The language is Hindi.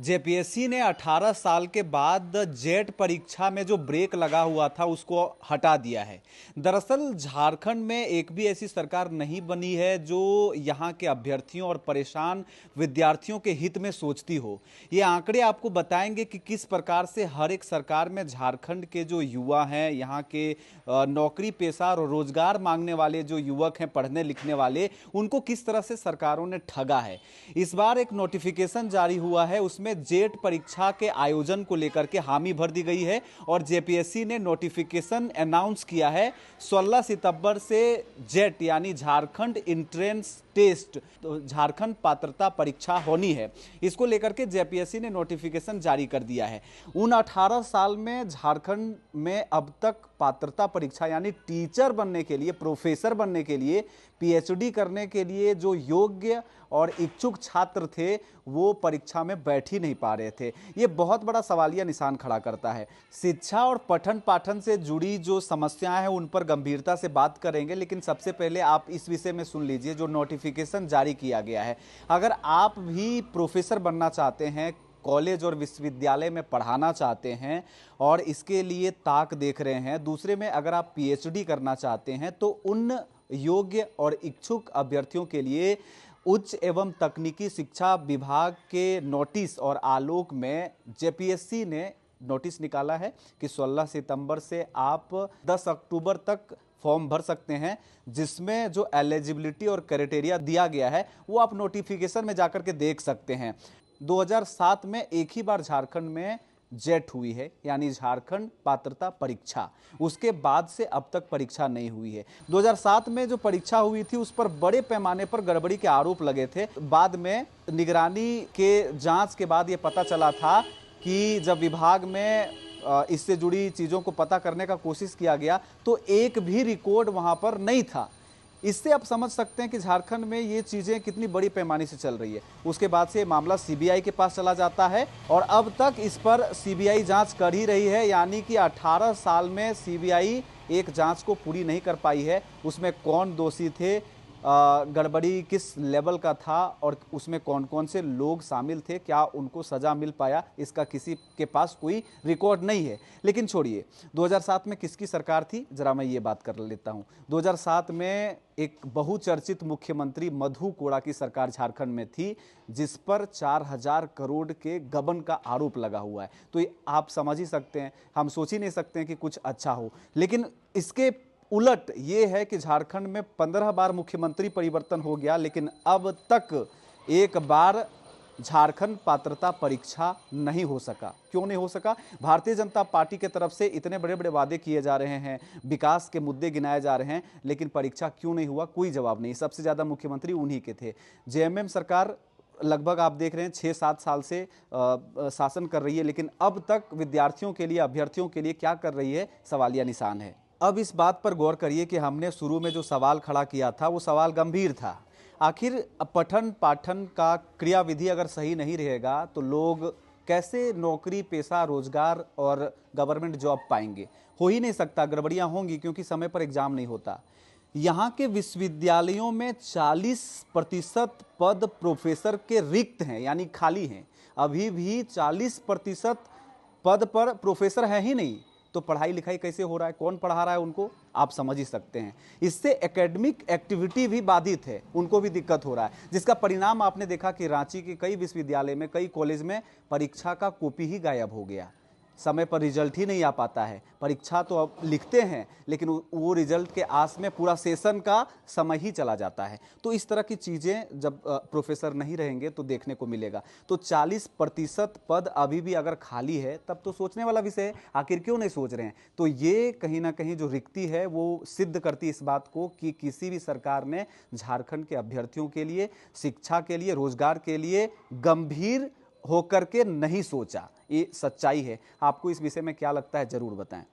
जेपीएससी ने 18 साल के बाद जेट परीक्षा में जो ब्रेक लगा हुआ था उसको हटा दिया है। दरअसल झारखंड में एक भी ऐसी सरकार नहीं बनी है जो यहाँ के अभ्यर्थियों और परेशान विद्यार्थियों के हित में सोचती हो। ये आंकड़े आपको बताएंगे कि किस प्रकार से हर एक सरकार में झारखंड के जो युवा हैं, यहाँ के नौकरी पेशा और रोजगार मांगने वाले जो युवक हैं, पढ़ने लिखने वाले, उनको किस तरह से सरकारों ने ठगा है। इस बार एक नोटिफिकेशन जारी हुआ है, उसमें जेट परीक्षा के आयोजन को लेकर के हामी भर दी गई है और जेपीएससी ने नोटिफिकेशन अनाउंस किया है 16 सितंबर से जेट यानी झारखंड एंट्रेंस टेस्ट, तो झारखंड पात्रता परीक्षा होनी है। इसको लेकर के जेपीएससी ने नोटिफिकेशन जारी कर दिया है। उन 18 साल में झारखंड में अब तक पात्रता परीक्षा यानी टीचर बनने के लिए, प्रोफेसर बनने के लिए, पीएचडी करने के लिए जो योग्य और इच्छुक छात्र थे वो परीक्षा में बैठ ही नहीं पा रहे थे। ये बहुत बड़ा सवालिया निशान खड़ा करता है। शिक्षा और पठन पाठन से जुड़ी जो समस्याएं हैं उन पर गंभीरता से बात करेंगे, लेकिन सबसे पहले आप इस विषय में सुन लीजिए जो नोटिफिकेशन जारी किया गया है। अगर आप भी प्रोफेसर बनना चाहते हैं, कॉलेज और विश्वविद्यालय में पढ़ाना चाहते हैं और इसके लिए ताक देख रहे हैं, दूसरे में अगर आप पीएचडी करना चाहते हैं, तो उन योग्य और इच्छुक अभ्यर्थियों के लिए उच्च एवं तकनीकी शिक्षा विभाग के नोटिस और आलोक में जेपीएससी ने नोटिस निकाला है कि 16 सितंबर से आप 10 अक्टूबर तक फॉर्म भर सकते हैं, जिसमें जो एलिजिबिलिटी और क्राइटेरिया दिया गया है वो आप नोटिफिकेशन में जाकर के देख सकते हैं। 2007 में एक ही बार झारखंड में जेट हुई है यानी झारखंड पात्रता परीक्षा, उसके बाद से अब तक परीक्षा नहीं हुई है। 2007 में जो परीक्षा हुई थी उस पर बड़े पैमाने पर गड़बड़ी के आरोप लगे थे। बाद में निगरानी के जांच के बाद ये पता चला था कि जब विभाग में इससे जुड़ी चीज़ों को पता करने का कोशिश किया गया तो एक भी रिकॉर्ड वहाँ पर नहीं था। इससे आप समझ सकते हैं कि झारखंड में ये चीज़ें कितनी बड़ी पैमाने से चल रही है। उसके बाद से मामला सीबीआई के पास चला जाता है और अब तक इस पर सीबीआई जांच कर ही रही है, यानी कि 18 साल में सीबीआई एक जांच को पूरी नहीं कर पाई है। उसमें कौन दोषी थे, गड़बड़ी किस लेवल का था और उसमें कौन कौन से लोग शामिल थे, क्या उनको सज़ा मिल पाया, इसका किसी के पास कोई रिकॉर्ड नहीं है। लेकिन छोड़िए, 2007 में किसकी सरकार थी, जरा मैं ये बात कर लेता हूँ। 2007 में एक बहुचर्चित मुख्यमंत्री मधु कोड़ा की सरकार झारखंड में थी, जिस पर 4000 करोड़ के गबन का आरोप लगा हुआ है। तो ये आप समझ ही सकते हैं, हम सोच ही नहीं सकते हैं कि कुछ अच्छा हो। लेकिन इसके उलट ये है कि झारखंड में 15 बार मुख्यमंत्री परिवर्तन हो गया, लेकिन अब तक एक बार झारखंड पात्रता परीक्षा नहीं हो सका। क्यों नहीं हो सका? भारतीय जनता पार्टी के तरफ से इतने बड़े बड़े वादे किए जा रहे हैं, विकास के मुद्दे गिनाए जा रहे हैं, लेकिन परीक्षा क्यों नहीं हुआ, कोई जवाब नहीं। सबसे ज़्यादा मुख्यमंत्री उन्हीं के थे। जेएमएम सरकार लगभग आप देख रहे हैं 6-7 साल से शासन कर रही है, लेकिन अब तक विद्यार्थियों के लिए, अभ्यर्थियों के लिए क्या कर रही है, सवालिया निशान है। अब इस बात पर गौर करिए कि हमने शुरू में जो सवाल खड़ा किया था वो सवाल गंभीर था। आखिर पठन पाठन का क्रियाविधि अगर सही नहीं रहेगा तो लोग कैसे नौकरी पेशा, रोजगार और गवर्नमेंट जॉब पाएंगे? हो ही नहीं सकता, गड़बड़ियां होंगी क्योंकि समय पर एग्जाम नहीं होता। यहाँ के विश्वविद्यालयों में 40% पद प्रोफेसर के रिक्त हैं यानी खाली हैं। अभी भी 40% पद पर प्रोफेसर है ही नहीं, तो पढ़ाई लिखाई कैसे हो रहा है, कौन पढ़ा रहा है उनको, आप समझ ही सकते हैं। इससे एकेडमिक एक्टिविटी भी बाधित है, उनको भी दिक्कत हो रहा है, जिसका परिणाम आपने देखा कि रांची के कई विश्वविद्यालय में, कई कॉलेज में परीक्षा का कॉपी ही गायब हो गया। समय पर रिजल्ट ही नहीं आ पाता है। परीक्षा तो अब लिखते हैं लेकिन वो रिजल्ट के आस में पूरा सेशन का समय ही चला जाता है। तो इस तरह की चीज़ें जब प्रोफेसर नहीं रहेंगे तो देखने को मिलेगा। तो 40% पद अभी भी अगर खाली है तब तो सोचने वाला विषय है, आखिर क्यों नहीं सोच रहे हैं? तो ये कहीं ना कहीं जो रिक्ति है वो सिद्ध करती इस बात को कि किसी भी सरकार ने झारखंड के अभ्यर्थियों के लिए, शिक्षा के लिए, रोजगार के लिए गंभीर होकर के नहीं सोचा। ये सच्चाई है। आपको इस विषय में क्या लगता है, जरूर बताएं।